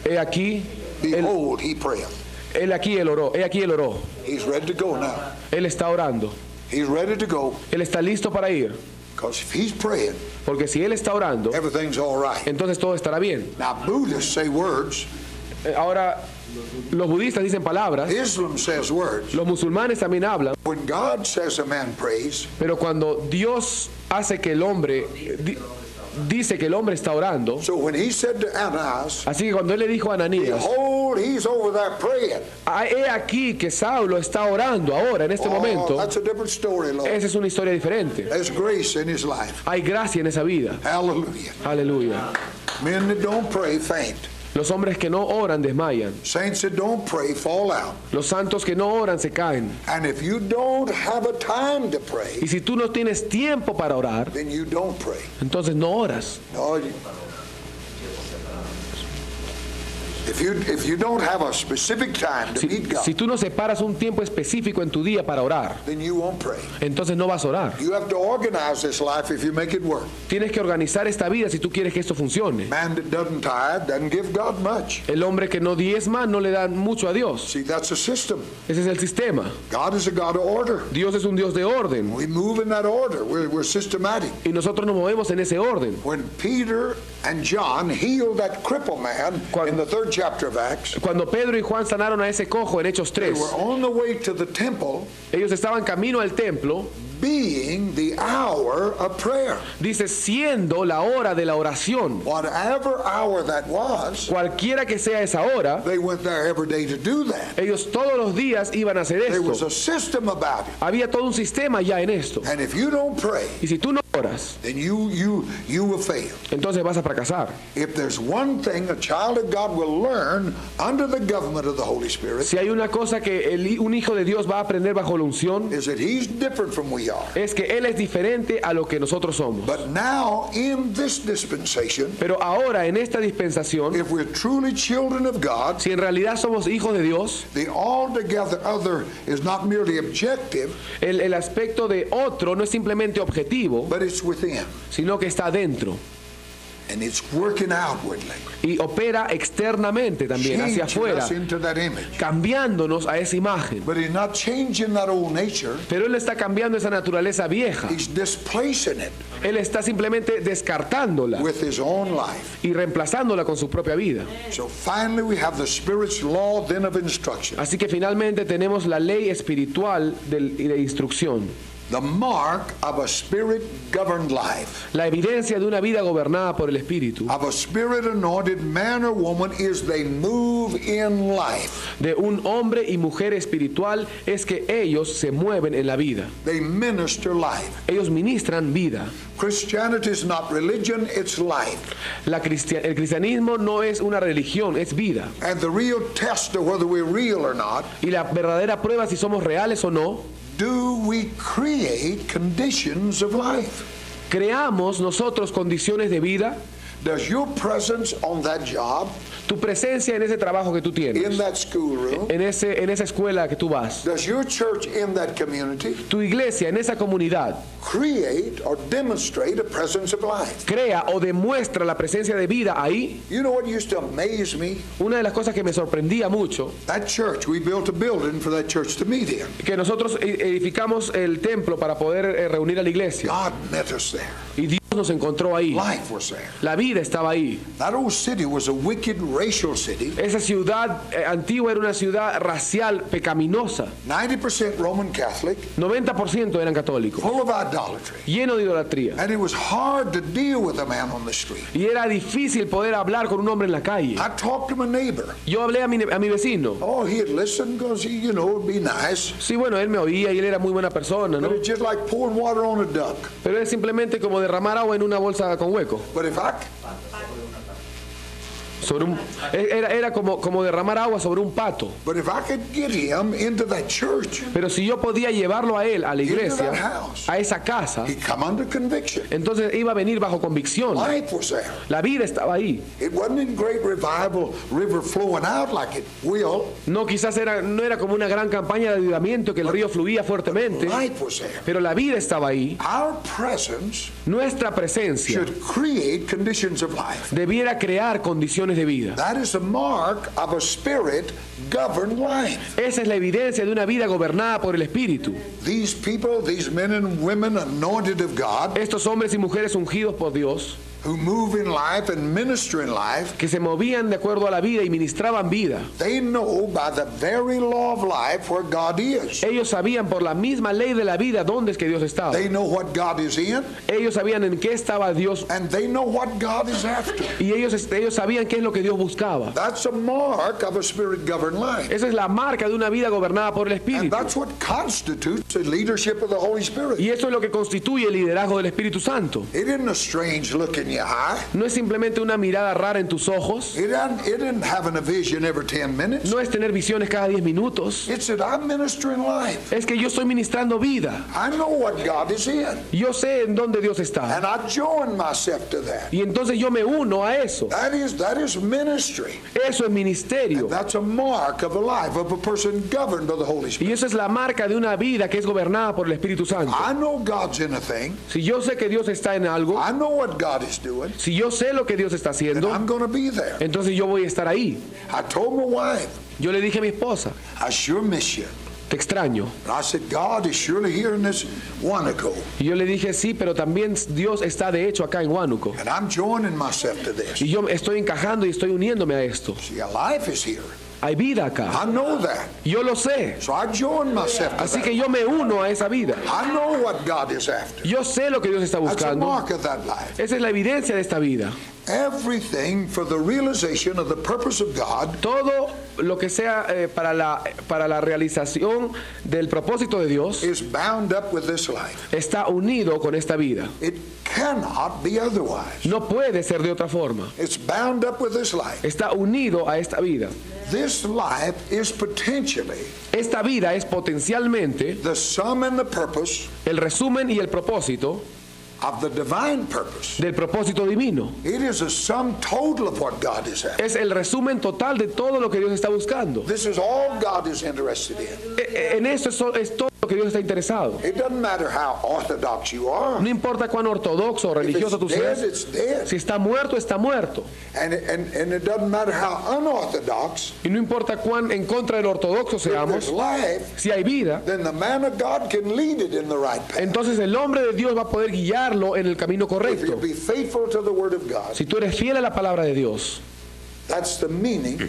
he aquí, Behold, he prayeth. él oró, he aquí él oró. He's ready to go now. Él está orando. He's ready to go. Él está listo para ir. Because if he's praying, Porque si él está orando, everything's all right. entonces todo estará bien. Now, Buddhists say words. Ahora, los budistas dicen palabras, Islam says words. los musulmanes también hablan, When God says a man prays, pero cuando Dios hace que el hombre, dice que el hombre está orando, so when he said to Ananias, así que cuando él le dijo a Ananías, behold, he's over there praying. he aquí que Saulo está orando ahora, en este Oh, momento, that's a different story, Lord. esa es una historia diferente. There's grace in his life. Hay gracia en esa vida. Hallelujah. Aleluya. Men that don't pray faint. Los hombres que no oran desmayan. Saints that don't pray fall out. Los santos que no oran se caen. And if you don't have a time to pray, Y si tú no tienes tiempo para orar, then you don't pray. entonces no oras. No, If you don't have a specific time to meet God, Si tú no separas un tiempo específico en tu día para orar, then you won't pray. entonces no vas a orar. You have to organize this life if you make it work. Tienes que organizar esta vida si tú quieres que esto funcione. Man that doesn't tithe doesn't give God much. El hombre que no diezma no le da mucho a Dios. See, that's a system. Ese es el sistema. God is a God of order. Dios es un Dios de orden We move in that order. We're systematic. y nosotros nos movemos en ese orden. When Peter and John healed that crippled man in the 3rd chapter of Acts, Cuando Pedro y Juan sanaron a ese cojo en Hechos they 3, were on the way to the temple, ellos estaban camino al templo, being the hour of prayer. dice, siendo la hora de la oración. Whatever hour that was, Cualquiera que sea esa hora, they went there every day to do that. ellos todos los días iban a hacer There was esto. a system about it. Había todo un sistema ya en esto. And if you don't pray, Y si tú no oras, then you will fail. entonces vas a fracasar. If there's one thing a child of God will learn under the government of the Holy Spirit, Si hay una cosa que un hijo de Dios va a aprender bajo la unción, is that he's different from we are. es que Él es diferente a lo que nosotros somos. But now in this dispensation, Pero ahora en esta dispensación, if we're truly children of God, si en realidad somos hijos de Dios, the altogether other is not merely objective, el aspecto de otro no es simplemente objetivo, but it's within. sino que está dentro And it's working outwardly, y opera externamente también, hacia changing afuera, us into that image. cambiándonos a esa imagen. But he's not changing that old nature, Pero Él está cambiando esa naturaleza vieja. he's displacing it Él está simplemente descartándola with his own life. y reemplazándola con su propia vida. So finally we have the Spirit's law then of instruction. Así que finalmente tenemos la ley espiritual y de instrucción. The mark of a Spirit-governed life, La evidencia de una vida gobernada por el Espíritu, of a Spirit-anointed man or woman, is they move in life. de un hombre y mujer espiritual, es que ellos se mueven en la vida. They minister life. Ellos ministran vida. Christianity is not religion, it's life. El cristianismo no es una religión, es vida. And the real test of whether we're real or not, Y la verdadera prueba si somos reales o no, do we create conditions of life? ¿creamos nosotros condiciones de vida? Does your presence on that job, Tu presencia en ese trabajo que tú in tienes, that schoolroom, en esa escuela que tú vas, does your church in that community tu iglesia en esa comunidad, create or demonstrate a presence of life? crea o demuestra la presencia de vida ahí? You know what used to amaze me? Una de las cosas que me sorprendía mucho, That church, we built a building for that church to meet in. que nosotros edificamos el templo para poder reunir a la iglesia. God met us there. Y Dios nos encontró ahí. Life was there. La vida estaba ahí. That old city was a wicked racial city, Esa ciudad antigua era una ciudad racial pecaminosa. 90% Roman Catholic, 90% eran católicos, full of idolatry. lleno de idolatría. And it was hard to deal with a man on the street. Y era difícil poder hablar con un hombre en la calle. I talked to my neighbor. Yo hablé a mi vecino. Oh, he'd listen because, you know, it'd be nice. Sí, bueno, él me oía y él era muy buena persona, ¿no? But it's just like pouring water on a duck. Pero es simplemente como derramar agua en una bolsa con hueco. But if I, Era como derramar agua sobre un pato. but if I could get him into that church, Pero si yo podía llevarlo a él, a la iglesia, a esa casa, he'd come under conviction. entonces iba a venir bajo convicción. Life was there. La vida estaba ahí. It wasn't in great revival, river flowing out like it will. No, quizás no era como una gran campaña de avivamiento que el río fluía fuertemente, Life was there. pero la vida estaba ahí. Our presence Nuestra presencia should create conditions of life. debiera crear condiciones de vida. That is the mark of a Spirit-governed life. Esa es la evidencia de una vida gobernada por el Espíritu. These people, these men and women anointed of God, Estos hombres y mujeres ungidos por Dios, who move in life and minister in life, que se movían de acuerdo a la vida y ministraban vida. they know by the very law of life where God is. Ellos sabían por la misma ley de la vida dónde es que Dios estaba. They know what God is in, Ellos sabían en qué estaba Dios and they know what God is after. y ellos sabían qué es lo que Dios buscaba. That's a mark of a Spirit-governed life. Esa es la marca de una vida gobernada por el And Espíritu. that's what constitutes the leadership of the Holy Spirit. Y eso es lo que constituye el liderazgo del Espíritu Santo. It isn't a strange looking funny eye. No es simplemente una mirada rara en tus ojos. It isn't having a vision every 10 minutes. No es tener visiones cada 10 minutos. It's that I'm ministering life. Es que yo estoy ministrando vida. I know what God is in. Yo sé en dónde Dios está. And I join myself to that. Y entonces yo me uno a eso. That is ministry. Eso es ministerio. That's a mark of a life of a person governed by the Holy Spirit. Y eso es la marca de una vida que es gobernada por el Espíritu Santo. I know God's in a thing. Si yo sé que Dios está en algo, I know what God is doing. si yo sé lo que Dios está And haciendo, I'm going to be there. entonces yo voy a estar ahí. I told my wife, Yo le dije a mi esposa, I sure miss you. te extraño. And I said, God is surely here in this Wanaco. Y yo le dije, sí, pero también Dios está de hecho acá en Huánuco. And I'm joining myself to this. Y yo estoy encajando y estoy uniéndome a esto. See, a life is here. Hay vida acá. I know that. Yo lo sé. So I join myself to Así that. que yo me uno a esa vida. I know what God is after. Yo sé lo que Dios está That's a buscando. mark of that life. Esa es la evidencia de esta vida. Everything for the realization of the purpose of God Todo lo que sea para la realización del propósito de Dios is bound up with this life. está unido con esta vida. It cannot be otherwise. No puede ser de otra forma. It's bound up with this life. Está unido a esta vida. This life is potentially Esta vida es potencialmente the sum and the purpose el resumen y el propósito of the divine purpose. del propósito divino. It is a sum total of what God is after. Es el resumen total de todo lo que Dios está buscando. This is all God is interested in. En eso es todo lo que Dios está interesado. It doesn't matter how orthodox you are. No importa cuán ortodoxo o If religioso tú it's dead, seas. it's dead. Si está muerto, está muerto. And it doesn't matter how unorthodox. Y no importa cuán en contra del ortodoxo If there's seamos, life, si hay vida, then the man of God can lead it in the right path. entonces el hombre de Dios va a poder guiarlo en el camino If you correcto. be faithful to the word of God, Si tú eres fiel a la palabra de Dios, that's the meaning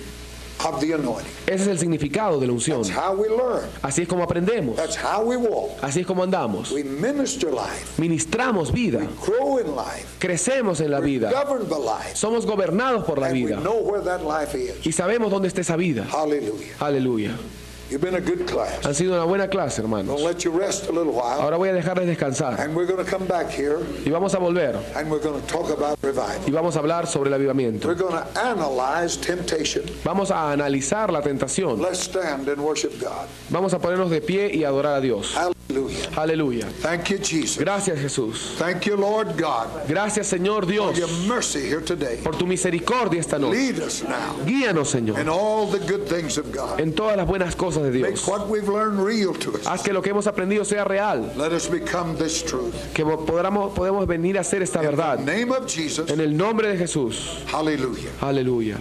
of the anointing. ese es el significado de la unción. That's how we learn. Así es como aprendemos. That's how we walk. Así es como andamos. We minister life. Ministramos vida. Grow in life. Crecemos en la We're vida. governed by life. Somos gobernados por la And we vida. know where that life is. Y sabemos dónde está esa vida. Hallelujah. Aleluya. You've been a good class. Han sido una buena clase, I'll hermanos. let you rest a little while. Ahora voy a dejarles descansar. And we're going to come back here Y vamos a volver. and we're going to talk about revival. Y vamos a hablar sobre el avivamiento. We're going to analyze temptation. Vamos a analizar la tentación. Let's stand and worship God. Vamos a ponernos de pie y adorar a Dios. Hallelujah. Aleluya. Thank you, Jesus. Gracias, Jesús. Thank you, Lord God, Gracias, Señor for Dios, your mercy here today. por tu misericordia esta noche. Lead us now Guíanos, Señor, in all the good things of God. en todas las buenas cosas de Make Dios. what we've learned real to Haz us. que lo que hemos aprendido sea real, Let us become this truth. que podemos venir a hacer esta In the verdad. name of Jesus. En el nombre de Jesús. Hallelujah. Aleluya.